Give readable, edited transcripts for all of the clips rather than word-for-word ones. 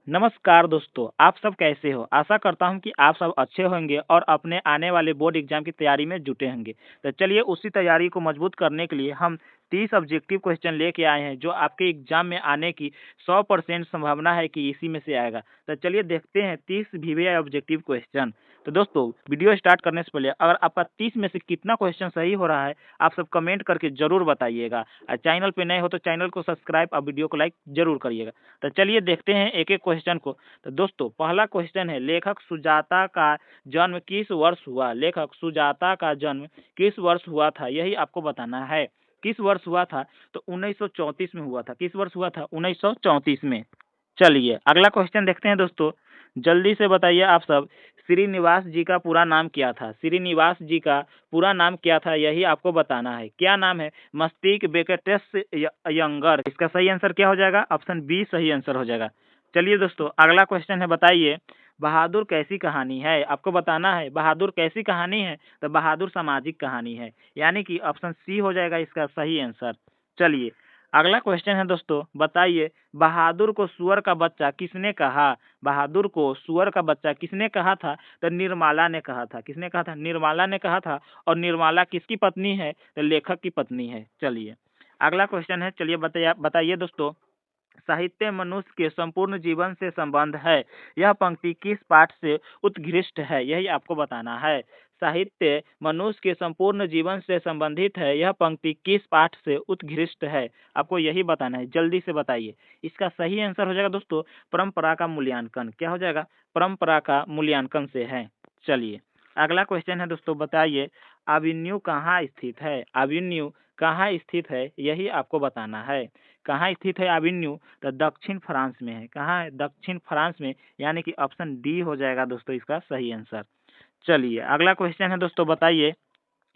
नमस्कार दोस्तों, आप सब कैसे हो? आशा करता हूँ कि आप सब अच्छे होंगे और अपने आने वाले बोर्ड एग्जाम की तैयारी में जुटे होंगे। तो चलिए उसी तैयारी को मजबूत करने के लिए हम 30 ऑब्जेक्टिव क्वेश्चन लेके आए हैं जो आपके एग्जाम में आने की 100% संभावना है कि इसी में से आएगा। तो चलिए देखते हैं 30 वीवीआई ऑब्जेक्टिव क्वेश्चन। तो दोस्तों वीडियो स्टार्ट करने से पहले अगर आपका 30 में से कितना क्वेश्चन सही हो रहा है आप सब कमेंट करके जरूर बताइएगा। और चैनल पे नए हो तो चैनल को सब्सक्राइब और वीडियो को लाइक जरूर करिएगा। तो चलिए देखते हैं एक एक क्वेश्चन को। तो दोस्तों पहला क्वेश्चन है, लेखक सुजाता का जन्म किस वर्ष हुआ? लेखक सुजाता का जन्म किस वर्ष हुआ था, यही आपको बताना है। किस वर्ष हुआ था? तो 1934 में हुआ था। किस वर्ष हुआ था? 1934 में। चलिए अगला क्वेश्चन देखते हैं दोस्तों, जल्दी से बताइए आप सब। श्रीनिवास जी का पूरा नाम क्या था? श्रीनिवास जी का पूरा नाम क्या था, यही आपको बताना है। क्या नाम है? मस्तिष्क बेकेटस यंगर। इसका सही आंसर क्या हो जाएगा? ऑप्शन बी सही आंसर हो जाएगा। चलिए दोस्तों अगला क्वेश्चन है, बताइए बहादुर कैसी कहानी है? आपको बताना है बहादुर कैसी कहानी है। तो बहादुर सामाजिक कहानी है, यानी कि ऑप्शन सी हो जाएगा इसका सही आंसर। चलिए अगला क्वेश्चन है दोस्तों, बताइए बहादुर को सुअर का बच्चा किसने कहा? बहादुर को सुअर का बच्चा किसने कहा था? तो निर्मला ने कहा था। किसने कहा था? निर्मला ने कहा था। और निर्मला किसकी पत्नी है? तो लेखक की पत्नी है। चलिए अगला क्वेश्चन है, चलिए बताइए दोस्तों, साहित्य मनुष्य के संपूर्ण जीवन से संबंध है, यह पंक्ति किस पाठ से उत्कृष्ट है, यही आपको बताना है। साहित्य मनुष्य के संपूर्ण जीवन से संबंधित है, यह पंक्ति किस पाठ से उत्कृष्ट है, आपको यही बताना है। जल्दी से बताइए। इसका सही आंसर हो जाएगा दोस्तों परंपरा का मूल्यांकन। क्या हो जाएगा? परंपरा का मूल्यांकन से है। चलिए अगला क्वेश्चन है दोस्तों, बताइए अभिन्यू कहाँ स्थित है? अभिन्यू कहाँ स्थित है, यही आपको बताना है। कहाँ स्थित है अभिन्यू? तो दक्षिण फ्रांस में है। कहाँ है? दक्षिण फ्रांस में, यानी कि ऑप्शन डी हो जाएगा दोस्तों इसका सही आंसर। चलिए अगला क्वेश्चन है दोस्तों, बताइए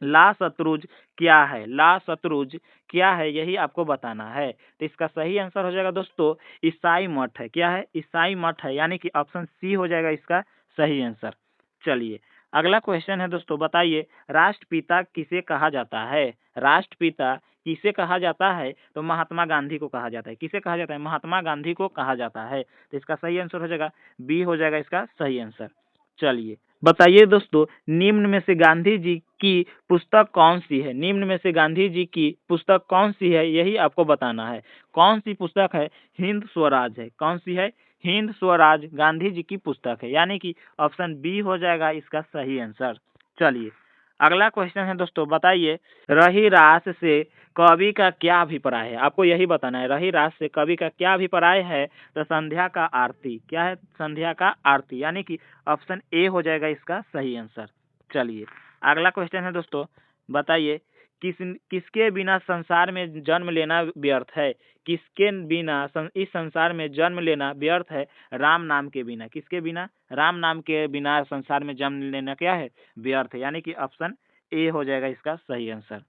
ला शत्रुज क्या है? ला शत्रुज क्या है, यही आपको बताना है। तो इसका सही आंसर हो जाएगा दोस्तों ईसाई मठ है। क्या है? ईसाई मठ है, यानी कि ऑप्शन सी हो जाएगा इसका सही आंसर। चलिए अगला क्वेश्चन है दोस्तों, बताइए राष्ट्रपिता किसे कहा जाता है? राष्ट्रपिता किसे कहा जाता है? तो महात्मा गांधी को कहा जाता है। किसे कहा जाता है? महात्मा गांधी को कहा जाता है। तो इसका सही आंसर हो जाएगा बी हो जाएगा इसका सही आंसर। चलिए बताइए दोस्तों, निम्न में से गांधी जी की पुस्तक कौन सी है? निम्न में से गांधी जी की पुस्तक कौन सी है, यही आपको बताना है। कौन सी पुस्तक है? हिंद स्वराज है। कौन सी है? हिंद स्वराज गांधी जी की पुस्तक है, यानी कि ऑप्शन बी हो जाएगा इसका सही आंसर। चलिए अगला क्वेश्चन है दोस्तों, बताइए रही रास से कवि का क्या अभिप्राय है? आपको यही बताना है। रही रास से कवि का क्या अभिप्राय है? तो संध्या का आरती। क्या है? संध्या का आरती, यानी कि ऑप्शन ए हो जाएगा इसका सही आंसर। चलिए अगला क्वेश्चन है दोस्तों, बताइए किसके बिना संसार में जन्म लेना व्यर्थ है? किसके बिना इस संसार में जन्म लेना व्यर्थ है? राम नाम के बिना। किसके बिना? राम नाम के बिना संसार में जन्म लेना क्या है? व्यर्थ है, यानी कि ऑप्शन ए हो जाएगा इसका सही आंसर।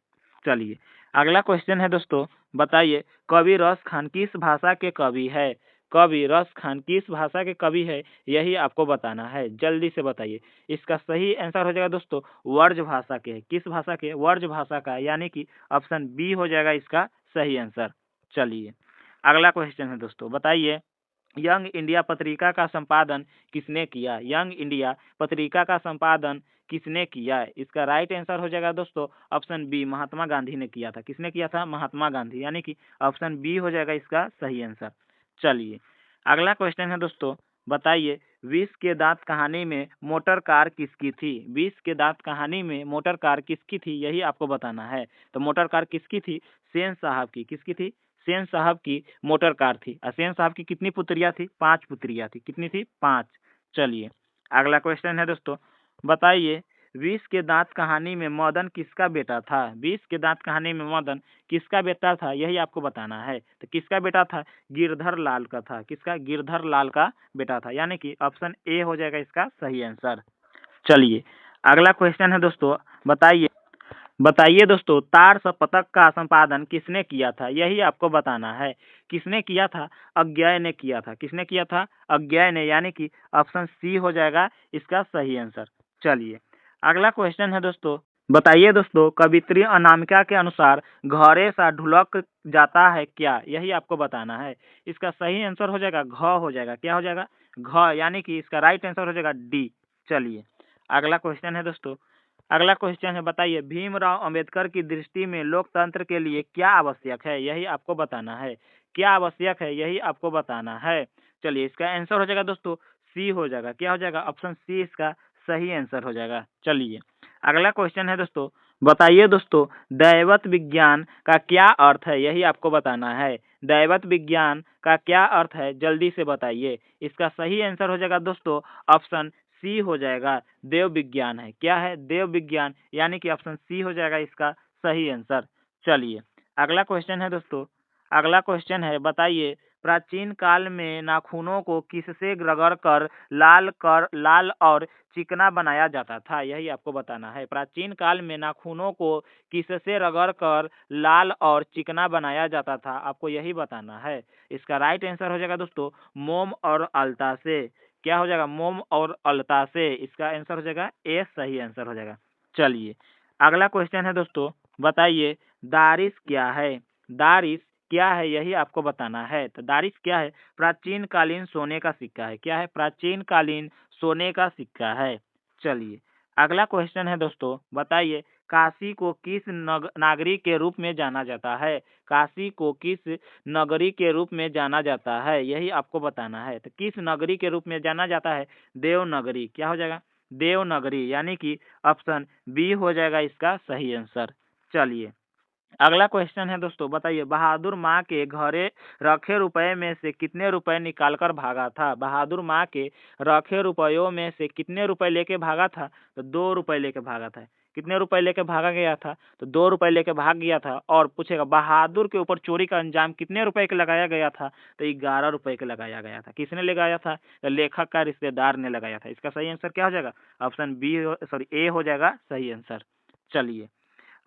चलिए अगला क्वेश्चन है दोस्तों, बताइए कवि रस खान किस भाषा के कवि है? कवि रस खान किस भाषा के कवि है, यही आपको बताना है। जल्दी से बताइए। इसका सही आंसर हो जाएगा दोस्तों वर्ज भाषा के है। किस भाषा के? वर्ज भाषा का, यानी कि ऑप्शन बी हो जाएगा इसका सही आंसर। चलिए अगला क्वेश्चन है दोस्तों, बताइए यंग इंडिया पत्रिका का संपादन किसने किया? यंग इंडिया पत्रिका का संपादन किसने किया? इसका राइट आंसर हो जाएगा दोस्तों ऑप्शन बी महात्मा गांधी ने किया था। किसने किया था? महात्मा गांधी, यानी कि ऑप्शन बी हो जाएगा इसका सही आंसर। चलिए अगला क्वेश्चन है दोस्तों, बताइए विष के दांत कहानी में मोटर कार किसकी थी? विष के दांत कहानी में मोटर कार किसकी थी, यही आपको बताना है। तो मोटर कार किसकी थी? सेन साहब की। किसकी थी? सेन साहब की मोटर कार थी। और सेन साहब की कितनी पुत्रियां थी? 5 पुत्रियां थी। कितनी थी? 5। चलिए अगला क्वेश्चन है दोस्तों, बताइए विष के दांत कहानी में मदन किसका बेटा था? विष के दांत कहानी में मदन किसका बेटा था, यही आपको बताना है। तो किसका बेटा था? गिरधर लाल का था। किसका? गिरधर लाल का बेटा था, यानी कि ऑप्शन ए हो जाएगा इसका सही आंसर। चलिए अगला क्वेश्चन है दोस्तों, बताइए बताइए दोस्तों तार सपतक का संपादन किसने किया था, यही आपको बताना है। किसने किया था? अज्ञेय ने किया था। किसने किया था? अज्ञेय ने, यानी कि ऑप्शन सी हो जाएगा इसका सही आंसर। चलिए अगला क्वेश्चन है दोस्तों, बताइए दोस्तों, कवित्री अनामिका के अनुसार घरे सा ढुलक जाता है क्या, यही आपको बताना है। इसका सही आंसर हो जाएगा घ हो जाएगा। क्या हो जाएगा? घ, यानी कि इसका राइट आंसर हो जाएगा डी। चलिए अगला क्वेश्चन है दोस्तों। अगला क्वेश्चन है, बताइए भीमराव अंबेडकर की दृष्टि में लोकतंत्र के लिए क्या आवश्यक है, यही आपको बताना है। क्या आवश्यक है, यही आपको बताना है। चलिए इसका आंसर हो जाएगा दोस्तों सी हो जाएगा। क्या हो जाएगा? ऑप्शन सी इसका सही आंसर हो जाएगा। चलिए अगला क्वेश्चन है दोस्तों। बताइए दोस्तों, दैवत विज्ञान का क्या अर्थ है, यही आपको बताना है। दैवत विज्ञान का क्या अर्थ है, जल्दी से बताइए। इसका सही आंसर हो जाएगा दोस्तों ऑप्शन सी हो जाएगा, देव विज्ञान है। क्या है? देव विज्ञान, यानी कि ऑप्शन सी हो जाएगा इसका सही आंसर। चलिए अगला क्वेश्चन है दोस्तों। अगला क्वेश्चन है, बताइए प्राचीन काल में नाखूनों को किससे रगड़ कर लाल और चिकना बनाया जाता था, यही आपको बताना है। प्राचीन काल में नाखूनों को किससे रगड़ कर लाल और चिकना बनाया जाता था, आपको यही बताना है। इसका राइट आंसर हो जाएगा दोस्तों मोम और अलता से। क्या हो जाएगा? मोम और अलता से। इसका आंसर हो जाएगा ए, सही आंसर हो जाएगा। चलिए अगला क्वेश्चन है दोस्तों। बताइए दारिश क्या है। दारिश क्या है, यही आपको बताना है। तो दारिश क्या है? प्राचीन कालीन सोने का सिक्का है। क्या है? प्राचीन कालीन सोने का सिक्का है। चलिए अगला क्वेश्चन है दोस्तों। बताइए काशी को किस नागरी के रूप में जाना जाता है। काशी को किस नगरी के रूप में जाना जाता है, यही आपको बताना है। तो किस नगरी के रूप में जाना जाता है? देवनगरी। क्या हो जाएगा? देवनगरी, यानी कि ऑप्शन बी हो जाएगा इसका सही आंसर। चलिए अगला क्वेश्चन है दोस्तों। बताइए बहादुर माँ के घरे रखे रुपए में से कितने रुपए निकाल कर भागा था। बहादुर माँ के रखे रुपयों में से कितने रुपए लेके भागा था? तो 2 रुपए लेके भागा था। कितने रुपए लेके भागा गया था? तो 2 रुपए लेके भाग गया था। और पूछेगा बहादुर के ऊपर चोरी का अंजाम कितने रुपए का लगाया गया था? तो 11 रुपए का लगाया गया था। किसने लगाया था? तो लेखक का रिश्तेदार ने लगाया था। इसका सही आंसर क्या हो जाएगा? ऑप्शन बी, सॉरी ए हो जाएगा सही आंसर। चलिए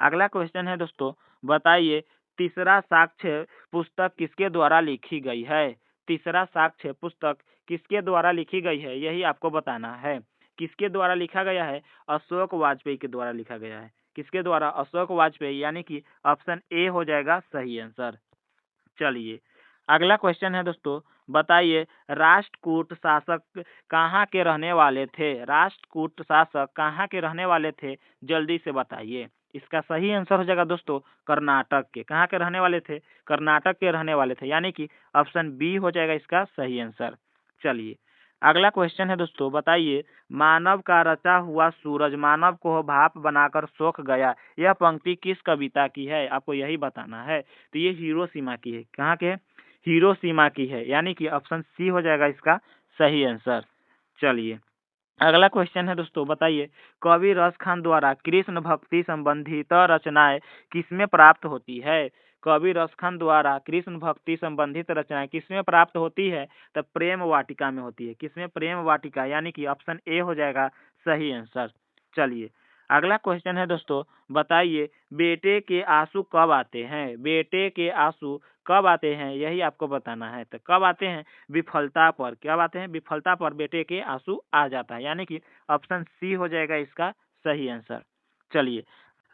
अगला क्वेश्चन है दोस्तों। बताइए तीसरा साक्ष्य पुस्तक किसके द्वारा लिखी गई है। तीसरा साक्ष्य पुस्तक किसके द्वारा लिखी गई है, यही आपको बताना है। किसके द्वारा लिखा गया है? अशोक वाजपेयी के द्वारा लिखा गया है। किसके द्वारा? अशोक वाजपेयी, यानी कि ऑप्शन ए हो जाएगा सही आंसर। चलिए अगला क्वेश्चन है दोस्तों। बताइए राष्ट्रकूट शासक कहाँ के रहने वाले थे। राष्ट्रकूट शासक कहाँ के रहने वाले थे, जल्दी से बताइए। इसका सही आंसर हो जाएगा दोस्तों कर्नाटक के। कहाँ के रहने वाले थे? कर्नाटक के रहने वाले थे, यानी कि ऑप्शन बी हो जाएगा इसका सही आंसर। चलिए अगला क्वेश्चन है दोस्तों। बताइए मानव का रचा हुआ सूरज मानव को भाप बनाकर सोख गया, यह पंक्ति किस कविता की है, आपको यही बताना है। तो ये हिरोशिमा की है। कहाँ के है? हिरोशिमा की है, यानी कि ऑप्शन सी हो जाएगा इसका सही आंसर। चलिए अगला क्वेश्चन है दोस्तों। बताइए कवि रस खान द्वारा कृष्ण भक्ति संबंधित रचनाएं किसमें प्राप्त होती है। कवि रस खान द्वारा कृष्ण भक्ति संबंधित रचनाएं किसमें प्राप्त होती है? तो प्रेम वाटिका में होती है। किसमें? प्रेम वाटिका, यानी कि ऑप्शन ए हो जाएगा सही आंसर। चलिए अगला क्वेश्चन है दोस्तों। बताइए बेटे के आंसू कब आते हैं। बेटे के आंसू कब आते हैं, यही आपको बताना है। तो कब आते हैं? विफलता पर। क्या आते हैं? विफलता पर बेटे के आंसू आ जाता है, यानी कि ऑप्शन सी हो जाएगा इसका सही आंसर। चलिए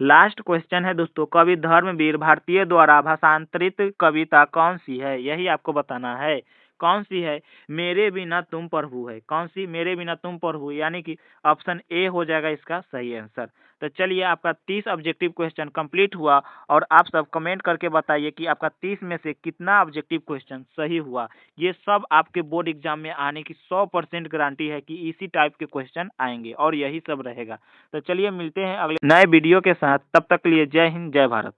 लास्ट क्वेश्चन है दोस्तों। कवि धर्मवीर भारतीय द्वारा भाषांतरित कविता कौन सी है, यही आपको बताना है। कौन सी है? मेरे बिना तुम प्रभु है। कौन सी? मेरे बिना तुम प्रभु, यानी कि ऑप्शन ए हो जाएगा इसका सही आंसर। तो चलिए आपका 30 ऑब्जेक्टिव क्वेश्चन कंप्लीट हुआ और आप सब कमेंट करके बताइए कि आपका 30 में से कितना ऑब्जेक्टिव क्वेश्चन सही हुआ। ये सब आपके बोर्ड एग्जाम में आने की 100% गारंटी है कि इसी टाइप के क्वेश्चन आएंगे और यही सब रहेगा। तो चलिए मिलते हैं अगले नए वीडियो के साथ, तब तक के लिए जय हिंद जय भारत।